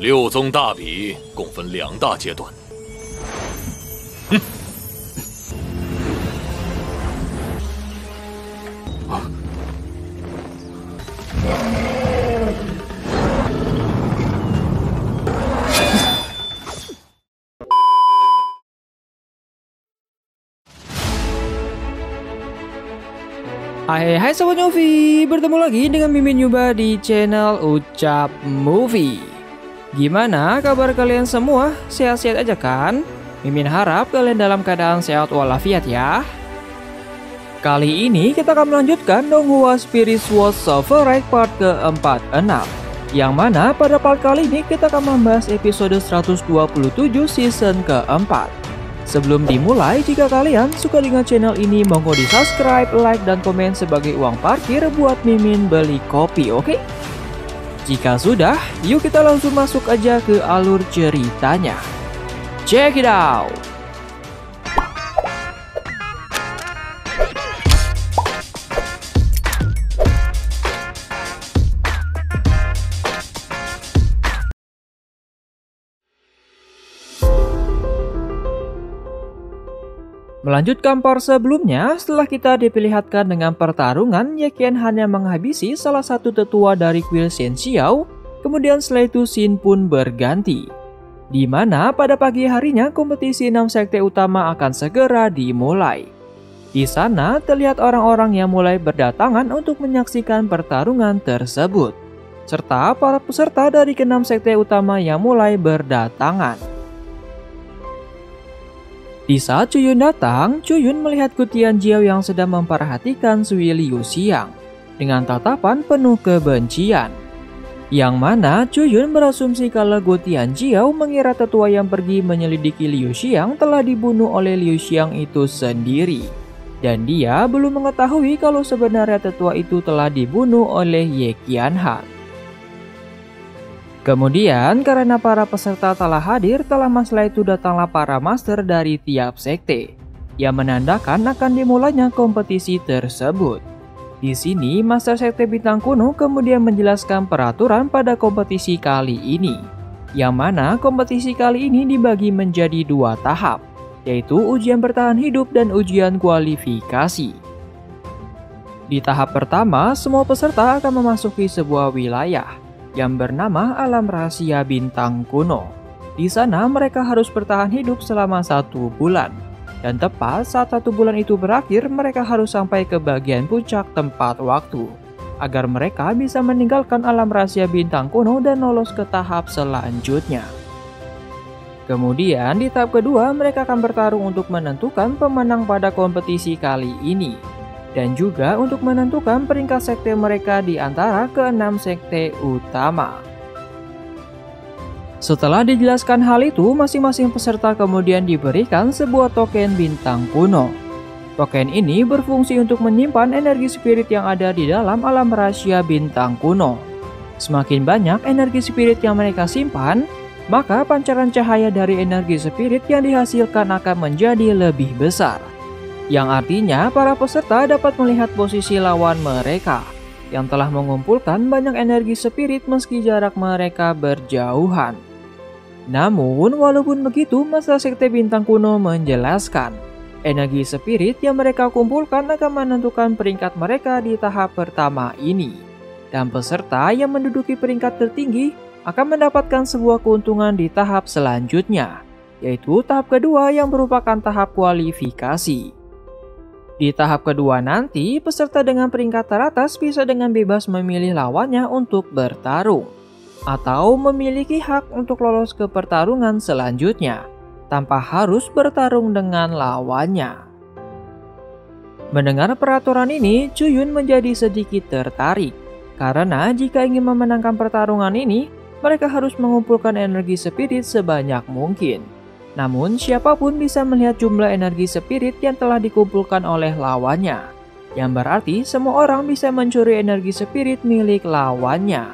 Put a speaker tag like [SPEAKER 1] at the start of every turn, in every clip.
[SPEAKER 1] 六宗大比共分2大阶段。
[SPEAKER 2] Hai Sobat Movie, bertemu lagi dengan Mimin Yuba di channel Ucap Movie. Gimana kabar kalian semua? Sehat-sehat aja kan? Mimin harap kalian dalam keadaan sehat walafiat ya. Kali ini kita akan melanjutkan Donghua Spirit Sword Favorite part ke-46, yang mana pada part kali ini kita akan membahas episode 127 season ke-4. Sebelum dimulai, jika kalian suka dengan channel ini, monggo di subscribe, like, dan komen sebagai uang parkir buat Mimin beli kopi, oke? Jika sudah, yuk kita langsung masuk aja ke alur ceritanya. Check it out! Melanjutkan part sebelumnya, setelah kita diperlihatkan dengan pertarungan, Ye Qianhan yang menghabisi salah satu tetua dari kuil Shen Xiao, kemudian setelah itu Xin pun berganti. Di mana pada pagi harinya kompetisi 6 sekte utama akan segera dimulai. Di sana terlihat orang-orang yang mulai berdatangan untuk menyaksikan pertarungan tersebut, serta para peserta dari ke-6 sekte utama yang mulai berdatangan. Di saat Cuyun datang, Cuyun melihat Gu Tianjiao yang sedang memperhatikan Sui Liu Xiang dengan tatapan penuh kebencian. Yang mana Cuyun berasumsi kalau Gu Tianjiao mengira tetua yang pergi menyelidiki Liu Xiang telah dibunuh oleh Liu Xiang itu sendiri. Dan dia belum mengetahui kalau sebenarnya tetua itu telah dibunuh oleh Ye Qianhan. Kemudian karena para peserta telah hadir, tak lama setelah itu datanglah para master dari tiap sekte yang menandakan akan dimulainya kompetisi tersebut. Di sini master sekte bintang kuno kemudian menjelaskan peraturan pada kompetisi kali ini, yang mana kompetisi kali ini dibagi menjadi 2 tahap, yaitu ujian bertahan hidup dan ujian kualifikasi. Di tahap pertama, semua peserta akan memasuki sebuah wilayah yang bernama Alam Rahasia Bintang Kuno. Di sana mereka harus bertahan hidup selama 1 bulan. Dan tepat saat 1 bulan itu berakhir, mereka harus sampai ke bagian puncak tempat waktu, agar mereka bisa meninggalkan Alam Rahasia Bintang Kuno dan lolos ke tahap selanjutnya. Kemudian di tahap kedua, mereka akan bertarung untuk menentukan pemenang pada kompetisi kali ini, dan juga untuk menentukan peringkat sekte mereka di antara ke-6 sekte utama. Setelah dijelaskan hal itu, masing-masing peserta kemudian diberikan sebuah token bintang kuno. Token ini berfungsi untuk menyimpan energi spirit yang ada di dalam alam rahasia bintang kuno. Semakin banyak energi spirit yang mereka simpan, maka pancaran cahaya dari energi spirit yang dihasilkan akan menjadi lebih besar. Yang artinya para peserta dapat melihat posisi lawan mereka yang telah mengumpulkan banyak energi spirit meski jarak mereka berjauhan. Namun walaupun begitu, Master Sekte Bintang Kuno menjelaskan energi spirit yang mereka kumpulkan akan menentukan peringkat mereka di tahap pertama ini. Dan peserta yang menduduki peringkat tertinggi akan mendapatkan sebuah keuntungan di tahap selanjutnya, yaitu tahap kedua yang merupakan tahap kualifikasi. Di tahap kedua nanti, peserta dengan peringkat teratas bisa dengan bebas memilih lawannya untuk bertarung, atau memiliki hak untuk lolos ke pertarungan selanjutnya, tanpa harus bertarung dengan lawannya. Mendengar peraturan ini, Cuyun menjadi sedikit tertarik, karena jika ingin memenangkan pertarungan ini, mereka harus mengumpulkan energi spirit sebanyak mungkin. Namun siapapun bisa melihat jumlah energi spirit yang telah dikumpulkan oleh lawannya, yang berarti semua orang bisa mencuri energi spirit milik lawannya.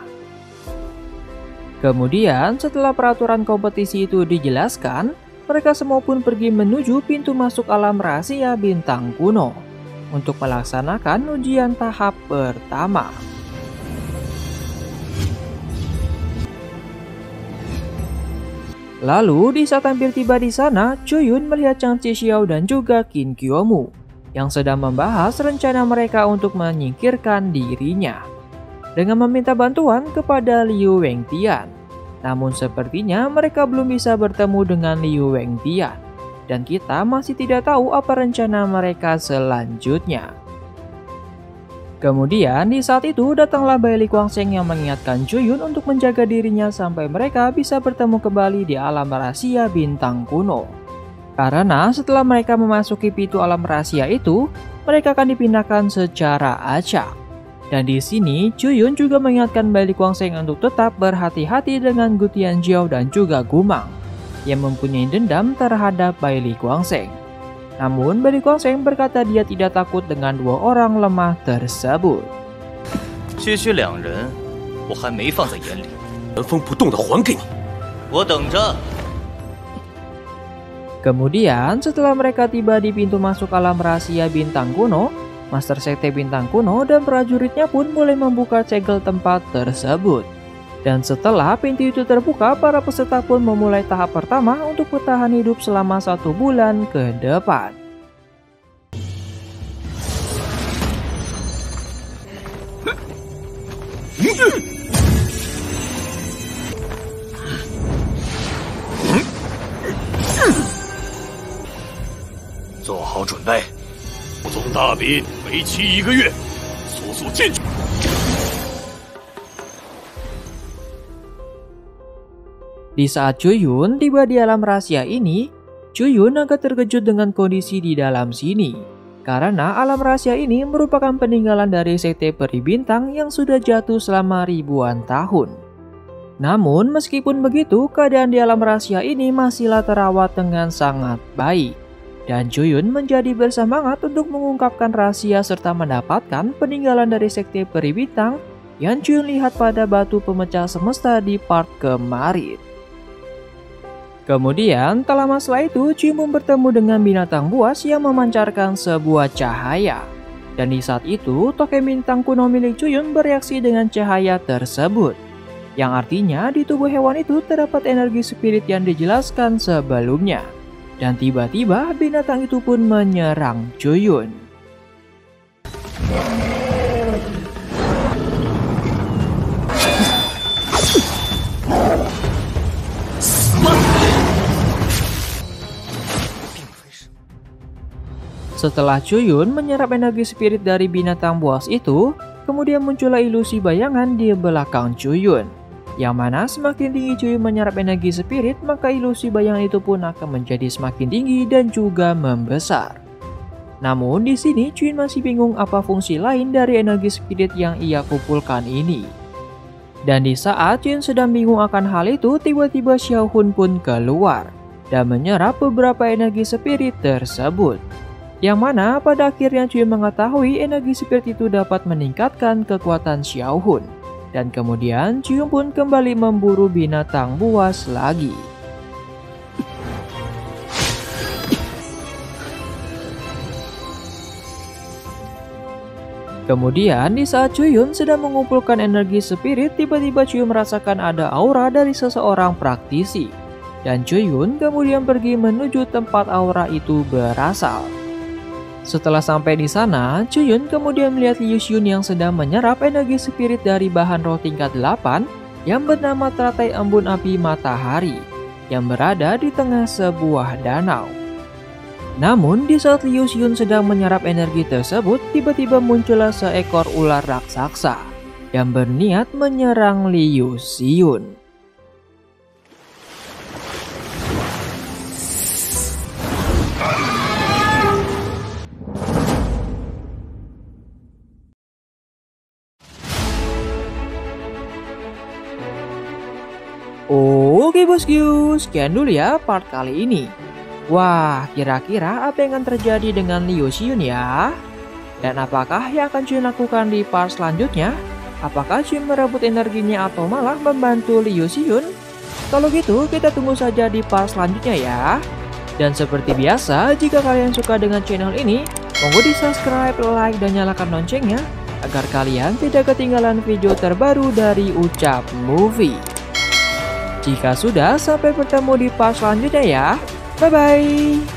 [SPEAKER 2] Kemudian setelah peraturan kompetisi itu dijelaskan, mereka semua pun pergi menuju pintu masuk alam rahasia bintang kuno untuk melaksanakan ujian tahap pertama. Lalu di saat hampir tiba di sana, Chuyun melihat Chang Zixiao dan juga Qin Qiumu yang sedang membahas rencana mereka untuk menyingkirkan dirinya dengan meminta bantuan kepada Liu Wengtian. Namun sepertinya mereka belum bisa bertemu dengan Liu Wengtian dan kita masih tidak tahu apa rencana mereka selanjutnya. Kemudian di saat itu datanglah Bai Li Guangsheng yang mengingatkan Chuyun untuk menjaga dirinya sampai mereka bisa bertemu kembali di alam rahasia bintang kuno. Karena setelah mereka memasuki pintu alam rahasia itu, mereka akan dipindahkan secara acak. Dan di sini Chuyun juga mengingatkan Bai Li Guangsheng untuk tetap berhati-hati dengan Gu Tianjiao dan juga Gumang yang mempunyai dendam terhadap Bai Li Guangsheng. Namun Bai Li Guangsheng berkata dia tidak takut dengan dua orang lemah tersebut.
[SPEAKER 3] 区区2人，我还没放在眼里。
[SPEAKER 1] 原封不动的还给你。
[SPEAKER 3] 我等着。
[SPEAKER 2] Kemudian setelah mereka tiba di pintu masuk alam rahasia bintang kuno, Master Sekte Bintang Kuno dan prajuritnya pun mulai membuka segel tempat tersebut. Dan setelah pintu itu terbuka, para peserta pun memulai tahap pertama untuk bertahan hidup selama 1 bulan ke depan.
[SPEAKER 1] 做好准备，武宗大比为期1个月，速速进去。
[SPEAKER 2] Di saat Chuyun tiba di alam rahasia ini, Chuyun agak terkejut dengan kondisi di dalam sini. Karena alam rahasia ini merupakan peninggalan dari Sekte Peri Bintang yang sudah jatuh selama ribuan tahun. Namun meskipun begitu, keadaan di alam rahasia ini masihlah terawat dengan sangat baik. Dan Chuyun menjadi bersemangat untuk mengungkapkan rahasia serta mendapatkan peninggalan dari Sekte Peri Bintang yang Chuyun lihat pada batu pemecah semesta di part kemarin. Kemudian, tak lama setelah itu, Chuyun pun bertemu dengan binatang buas yang memancarkan sebuah cahaya. Dan di saat itu, token bintang kuno milik Chuyun bereaksi dengan cahaya tersebut. Yang artinya, di tubuh hewan itu terdapat energi spirit yang dijelaskan sebelumnya. Dan tiba-tiba, binatang itu pun menyerang Chuyun. Setelah Chuyun menyerap energi spirit dari binatang buas itu, kemudian muncullah ilusi bayangan di belakang Chuyun. Yang mana semakin tinggi Chuyun menyerap energi spirit, maka ilusi bayangan itu pun akan menjadi semakin tinggi dan juga membesar. Namun di sini Chuyun masih bingung apa fungsi lain dari energi spirit yang ia kumpulkan ini. Dan di saat Chuyun sedang bingung akan hal itu, tiba-tiba Xiao Hun pun keluar dan menyerap beberapa energi spirit tersebut. Yang mana pada akhirnya Chuyun mengetahui energi spirit itu dapat meningkatkan kekuatan Xiao Hun. Dan kemudian Chuyun pun kembali memburu binatang buas lagi. Kemudian di saat Chuyun sedang mengumpulkan energi spirit, tiba-tiba Chuyun merasakan ada aura dari seseorang praktisi. Dan Chuyun kemudian pergi menuju tempat aura itu berasal. Setelah sampai di sana, Chuyun kemudian melihat Liu Xun yang sedang menyerap energi spirit dari bahan roh tingkat 8 yang bernama teratai embun api matahari yang berada di tengah sebuah danau. Namun di saat Liu Xun sedang menyerap energi tersebut, tiba-tiba muncullah seekor ular raksasa yang berniat menyerang Liu Xun. Oke bosku, sekian dulu ya part kali ini. Wah, kira-kira apa yang akan terjadi dengan Liu Xun ya? Dan apakah yang akan Chuyun lakukan di part selanjutnya? Apakah Chuyun merebut energinya atau malah membantu Liu Xun? Kalau gitu, kita tunggu saja di part selanjutnya ya. Dan seperti biasa, jika kalian suka dengan channel ini, monggo di subscribe, like, dan nyalakan loncengnya agar kalian tidak ketinggalan video terbaru dari Ucap Movie. Jika sudah, sampai bertemu di part selanjutnya ya. Bye-bye.